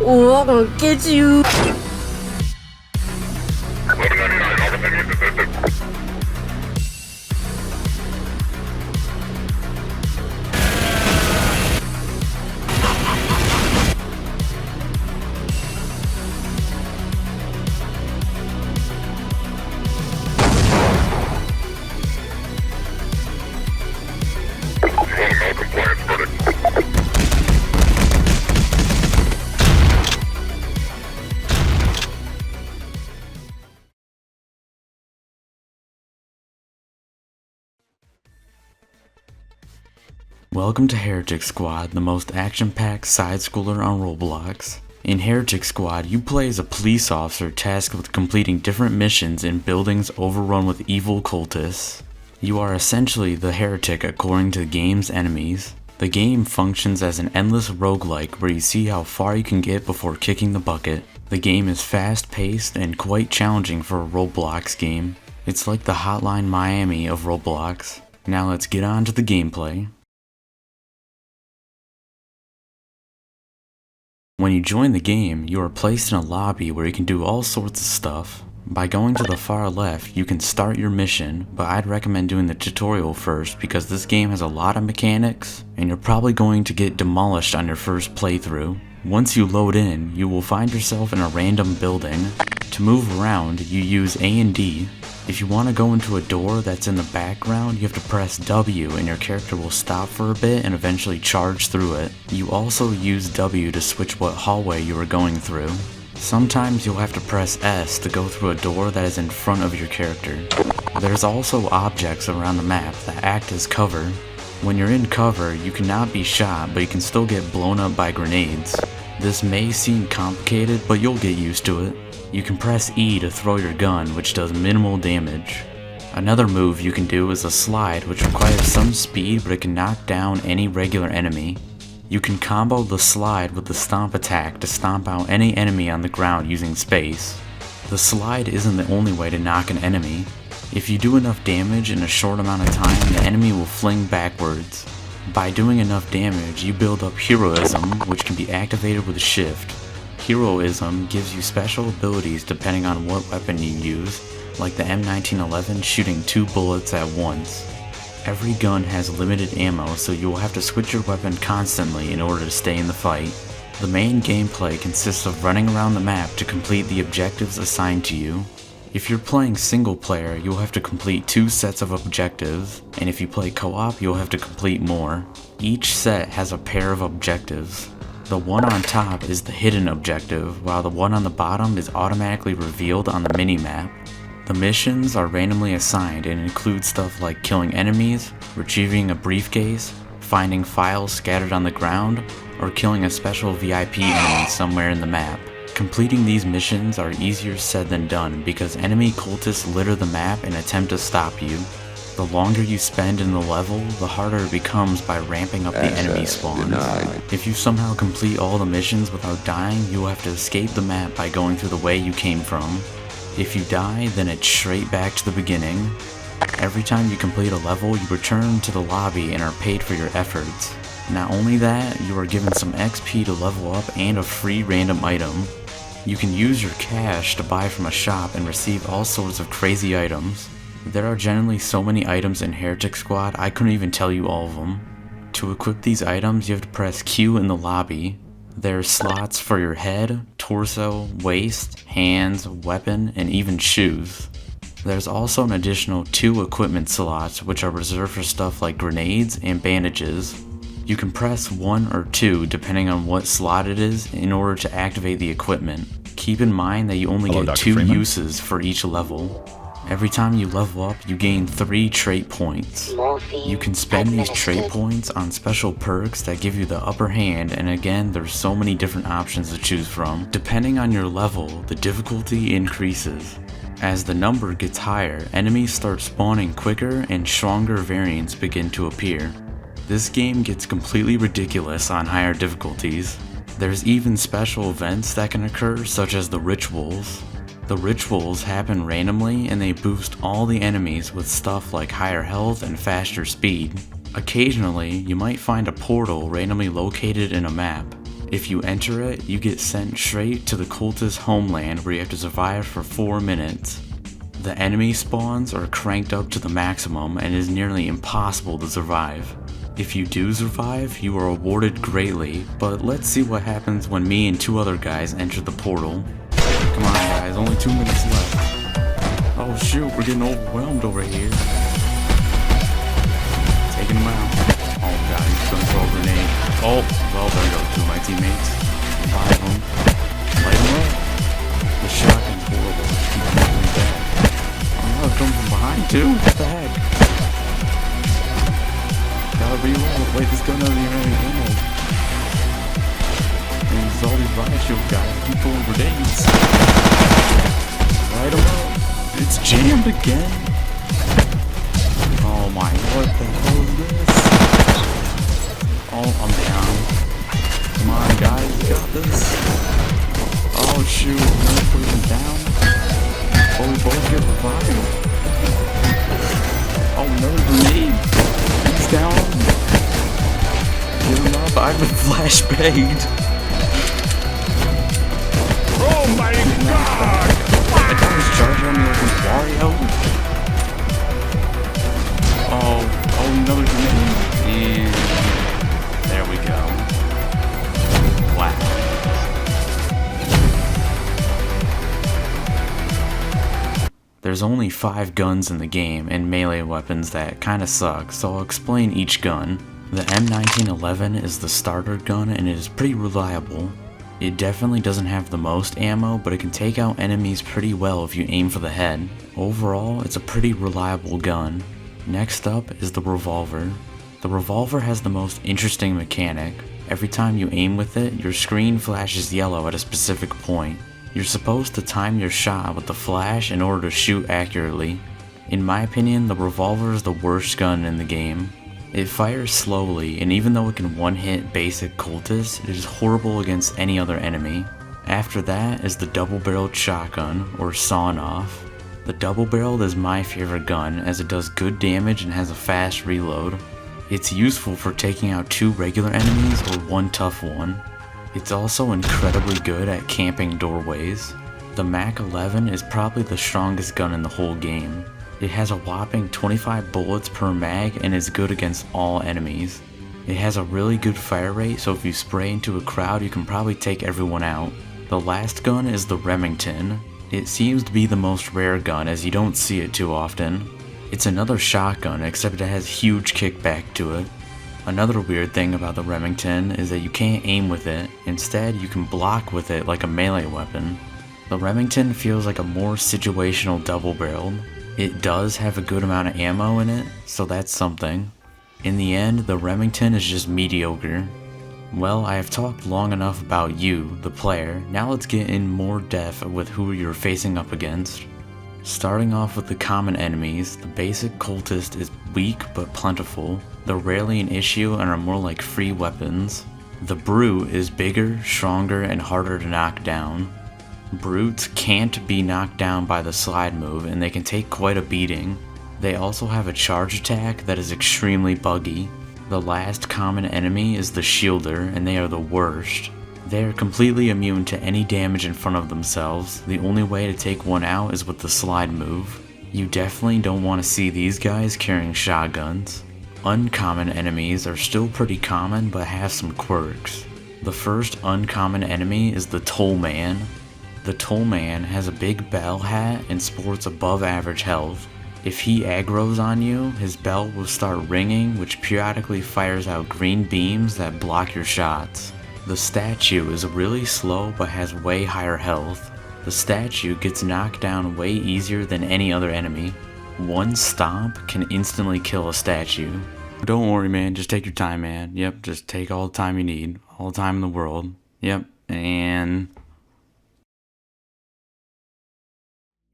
I'm gonna get you. Welcome to Heretic Squad, the most action-packed side-scroller on Roblox. In Heretic Squad, you play as a police officer tasked with completing different missions in buildings overrun with evil cultists. You are essentially the heretic according to the game's enemies. The game functions as an endless roguelike where you see how far you can get before kicking the bucket. The game is fast-paced and quite challenging for a Roblox game. It's like the Hotline Miami of Roblox. Now let's get on to the gameplay. When you join the game, you are placed in a lobby where you can do all sorts of stuff. By going to the far left, you can start your mission, but I'd recommend doing the tutorial first because this game has a lot of mechanics, and you're probably going to get demolished on your first playthrough. Once you load in, you will find yourself in a random building. To move around, you use A and D. If you want to go into a door that's in the background, you have to press W and your character will stop for a bit and eventually charge through it. You also use W to switch what hallway you are going through. Sometimes you'll have to press S to go through a door that is in front of your character. There's also objects around the map that act as cover. When you're in cover, you cannot be shot, but you can still get blown up by grenades. This may seem complicated, but you'll get used to it. You can press E to throw your gun, which does minimal damage. Another move you can do is a slide, which requires some speed, but it can knock down any regular enemy. You can combo the slide with the stomp attack to stomp out any enemy on the ground using space. The slide isn't the only way to knock an enemy. If you do enough damage in a short amount of time, the enemy will fling backwards. By doing enough damage, you build up heroism, which can be activated with shift. Heroism gives you special abilities depending on what weapon you use, like the M1911 shooting 2 bullets at once. Every gun has limited ammo, so you will have to switch your weapon constantly in order to stay in the fight. The main gameplay consists of running around the map to complete the objectives assigned to you. If you're playing single player, you'll have to complete 2 sets of objectives, and if you play co-op, you'll have to complete more. Each set has a pair of objectives. The one on top is the hidden objective, while the one on the bottom is automatically revealed on the minimap. The missions are randomly assigned and include stuff like killing enemies, retrieving a briefcase, finding files scattered on the ground, or killing a special VIP enemy somewhere in the map. Completing these missions are easier said than done because enemy cultists litter the map and attempt to stop you. The longer you spend in the level, the harder it becomes by ramping up the enemy spawns. If you somehow complete all the missions without dying, you will have to escape the map by going through the way you came from. If you die, then it's straight back to the beginning. Every time you complete a level, you return to the lobby and are paid for your efforts. Not only that, you are given some XP to level up and a free random item. You can use your cash to buy from a shop and receive all sorts of crazy items. There are generally so many items in Heretic Squad, I couldn't even tell you all of them. To equip these items, you have to press Q in the lobby. There are slots for your head, torso, waist, hands, weapon, and even shoes. There's also an additional 2 equipment slots which are reserved for stuff like grenades and bandages. You can press 1 or 2 depending on what slot it is in order to activate the equipment. Keep in mind that you only get 2 uses for each level. Every time you level up, you gain 3 trait points. You can spend these trait points on special perks that give you the upper hand, and again, there's so many different options to choose from. Depending on your level, the difficulty increases. As the number gets higher, enemies start spawning quicker and stronger variants begin to appear. This game gets completely ridiculous on higher difficulties. There's even special events that can occur, such as the rituals. The rituals happen randomly and they boost all the enemies with stuff like higher health and faster speed. Occasionally, you might find a portal randomly located in a map. If you enter it, you get sent straight to the cultist homeland where you have to survive for 4 minutes. The enemy spawns are cranked up to the maximum and it is nearly impossible to survive. If you do survive, you are rewarded greatly, but let's see what happens when me and 2 other guys enter the portal. Come on guys, only 2 minutes left. Oh shoot, we're getting overwhelmed over here. Taking them out. Oh god, he's gonna throw a grenade. Oh, well there goes 2 of my teammates. Revive them. Light them up. The shotgun's horrible. Keep moving back. Oh no, it comes from behind too. What the heck? Gotta reload. Wait, this gun doesn't even have any ammo. And there's all these riot shield guys. Keep throwing grenades. Light them up. It's jammed again. Oh my, what the hell is this? Oh, I'm down. Come on, guys, you got this. Oh shoot, another person down. Oh, we both get revived. Oh, another grenade. He's down. Get him up. I've been flashbanged. Oh my god! I thought he was charging on me like a Wario. Oh, another grenade. And there we go. Wow. There's only 5 guns in the game and melee weapons that kinda suck, so I'll explain each gun. The M1911 is the starter gun and it is pretty reliable. It definitely doesn't have the most ammo, but it can take out enemies pretty well if you aim for the head. Overall, it's a pretty reliable gun. Next up is the revolver. The revolver has the most interesting mechanic. Every time you aim with it, your screen flashes yellow at a specific point. You're supposed to time your shot with the flash in order to shoot accurately. In my opinion, the revolver is the worst gun in the game. It fires slowly, and even though it can one-hit basic cultists, it is horrible against any other enemy. After that is the double-barreled shotgun, or sawn-off. The double-barreled is my favorite gun as it does good damage and has a fast reload. It's useful for taking out 2 regular enemies or 1 tough one. It's also incredibly good at camping doorways. The MAC-11 is probably the strongest gun in the whole game. It has a whopping 25 bullets per mag and is good against all enemies. It has a really good fire rate, so if you spray into a crowd you can probably take everyone out. The last gun is the Remington. It seems to be the most rare gun as you don't see it too often. It's another shotgun except it has huge kickback to it. Another weird thing about the Remington is that you can't aim with it, instead you can block with it like a melee weapon. The Remington feels like a more situational double-barreled. It does have a good amount of ammo in it, so that's something. In the end, the Remington is just mediocre. Well, I have talked long enough about you, the player, now let's get in more depth with who you're facing up against. Starting off with the common enemies, the basic cultist is weak but plentiful. They're rarely an issue and are more like free weapons. The brute is bigger, stronger, and harder to knock down. Brutes can't be knocked down by the slide move and they can take quite a beating. They also have a charge attack that is extremely buggy. The last common enemy is the shielder and they are the worst. They are completely immune to any damage in front of themselves. The only way to take one out is with the slide move. You definitely don't want to see these guys carrying shotguns. Uncommon enemies are still pretty common but have some quirks. The first uncommon enemy is the Tollman. The Tollman has a big bell hat and sports above average health. If he aggroes on you, his bell will start ringing, which periodically fires out green beams that block your shots. The statue is really slow but has way higher health. The statue gets knocked down way easier than any other enemy. One stomp can instantly kill a statue. Don't worry man, just take your time man. Yep, just take all the time you need. All the time in the world. Yep, and...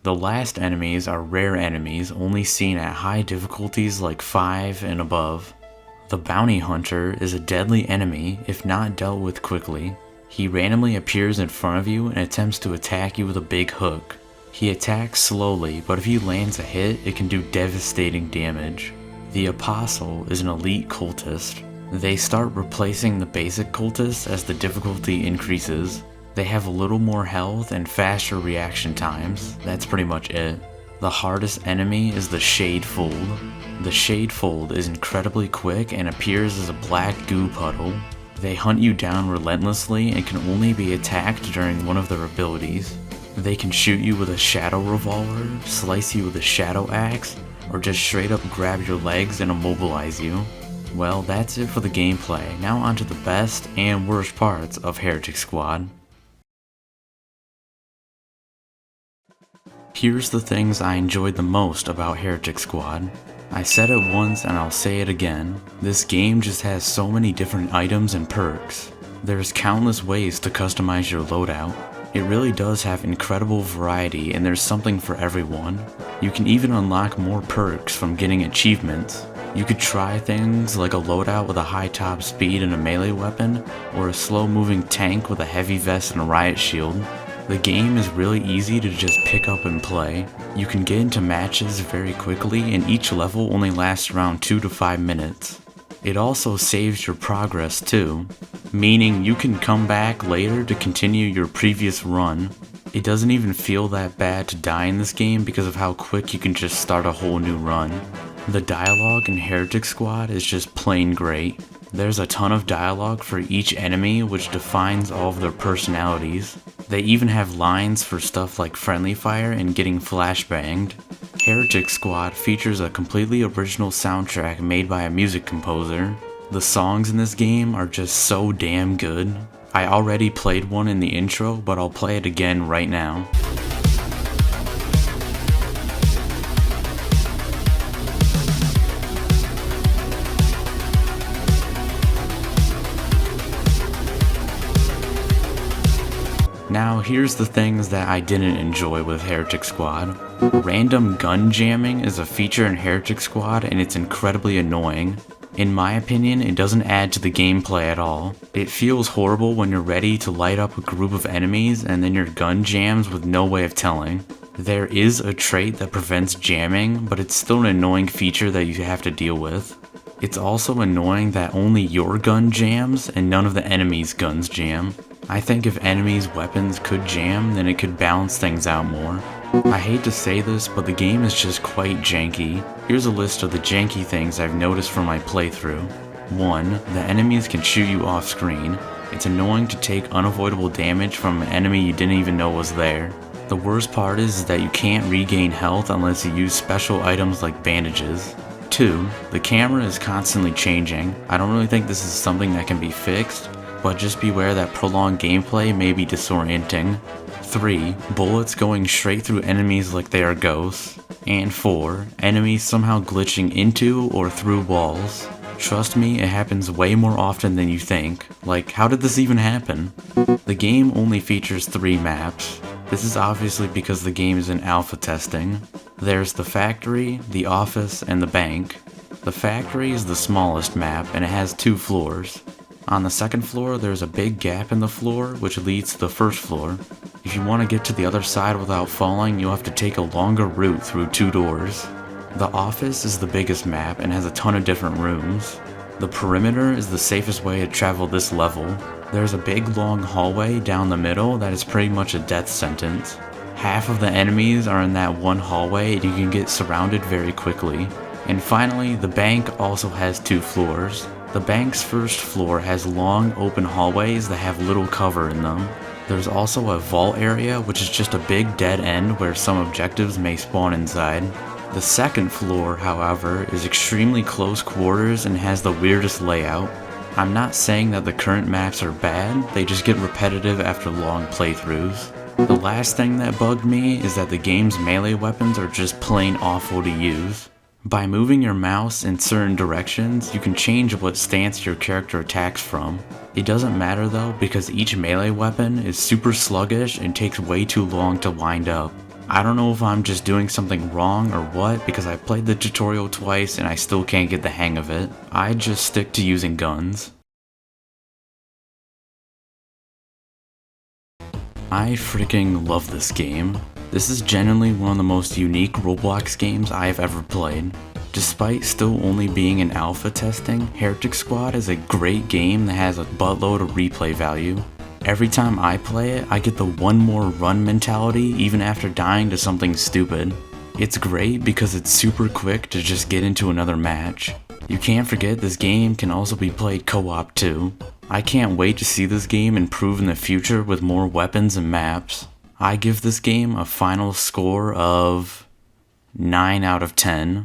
The last enemies are rare enemies only seen at high difficulties like 5 and above. The bounty hunter is a deadly enemy if not dealt with quickly. He randomly appears in front of you and attempts to attack you with a big hook. He attacks slowly, but if he lands a hit, it can do devastating damage. The apostle is an elite cultist. They start replacing the basic cultists as the difficulty increases. They have a little more health and faster reaction times. That's pretty much it. The hardest enemy is the Shadefold. The Shadefold is incredibly quick and appears as a black goo puddle. They hunt you down relentlessly and can only be attacked during one of their abilities. They can shoot you with a shadow revolver, slice you with a shadow axe, or just straight up grab your legs and immobilize you. Well, that's it for the gameplay. Now onto the best and worst parts of Heretic Squad. Here's the things I enjoyed the most about Heretic Squad. I said it once and I'll say it again. This game just has so many different items and perks. There's countless ways to customize your loadout. It really does have incredible variety and there's something for everyone. You can even unlock more perks from getting achievements. You could try things like a loadout with a high top speed and a melee weapon, or a slow moving tank with a heavy vest and a riot shield. The game is really easy to just pick up and play. You can get into matches very quickly and each level only lasts around 2 to 5 minutes. It also saves your progress too, meaning you can come back later to continue your previous run. It doesn't even feel that bad to die in this game because of how quick you can just start a whole new run. The dialogue in Heretic Squad is just plain great. There's a ton of dialogue for each enemy which defines all of their personalities. They even have lines for stuff like friendly fire and getting flashbanged. Heretic Squad features a completely original soundtrack made by a music composer. The songs in this game are just so damn good. I already played one in the intro, but I'll play it again right now. Now here's the things that I didn't enjoy with Heretic Squad. Random gun jamming is a feature in Heretic Squad and it's incredibly annoying. In my opinion, it doesn't add to the gameplay at all. It feels horrible when you're ready to light up a group of enemies and then your gun jams with no way of telling. There is a trait that prevents jamming, but it's still an annoying feature that you have to deal with. It's also annoying that only your gun jams and none of the enemies' guns jam. I think if enemies' weapons could jam, then it could balance things out more. I hate to say this, but the game is just quite janky. Here's a list of the janky things I've noticed from my playthrough. 1. The enemies can shoot you off screen. It's annoying to take unavoidable damage from an enemy you didn't even know was there. The worst part is that you can't regain health unless you use special items like bandages. 2. The camera is constantly changing. I don't really think this is something that can be fixed, but just beware that prolonged gameplay may be disorienting. 3. Bullets going straight through enemies like they are ghosts. And 4. Enemies somehow glitching into or through walls. Trust me, it happens way more often than you think. Like, how did this even happen? The game only features 3 maps. This is obviously because the game is in alpha testing. There's the factory, the office, and the bank. The factory is the smallest map and it has 2 floors. On the second floor, there's a big gap in the floor which leads to the first floor. If you want to get to the other side without falling, you'll have to take a longer route through 2 doors. The office is the biggest map and has a ton of different rooms. The perimeter is the safest way to travel this level. There's a big long hallway down the middle that is pretty much a death sentence. Half of the enemies are in that one hallway and you can get surrounded very quickly. And finally, the bank also has 2 floors. The bank's first floor has long open hallways that have little cover in them. There's also a vault area which is just a big dead end where some objectives may spawn inside. The second floor, however, is extremely close quarters and has the weirdest layout. I'm not saying that the current maps are bad, they just get repetitive after long playthroughs. The last thing that bugged me is that the game's melee weapons are just plain awful to use. By moving your mouse in certain directions, you can change what stance your character attacks from. It doesn't matter though, because each melee weapon is super sluggish and takes way too long to wind up. I don't know if I'm just doing something wrong or what, because I played the tutorial twice and I still can't get the hang of it. I just stick to using guns. I freaking love this game. This is genuinely one of the most unique Roblox games I have ever played. Despite still only being in alpha testing, Heretic Squad is a great game that has a buttload of replay value. Every time I play it, I get the one more run mentality even after dying to something stupid. It's great because it's super quick to just get into another match. You can't forget this game can also be played co-op too. I can't wait to see this game improve in the future with more weapons and maps. I give this game a final score of 9 out of 10.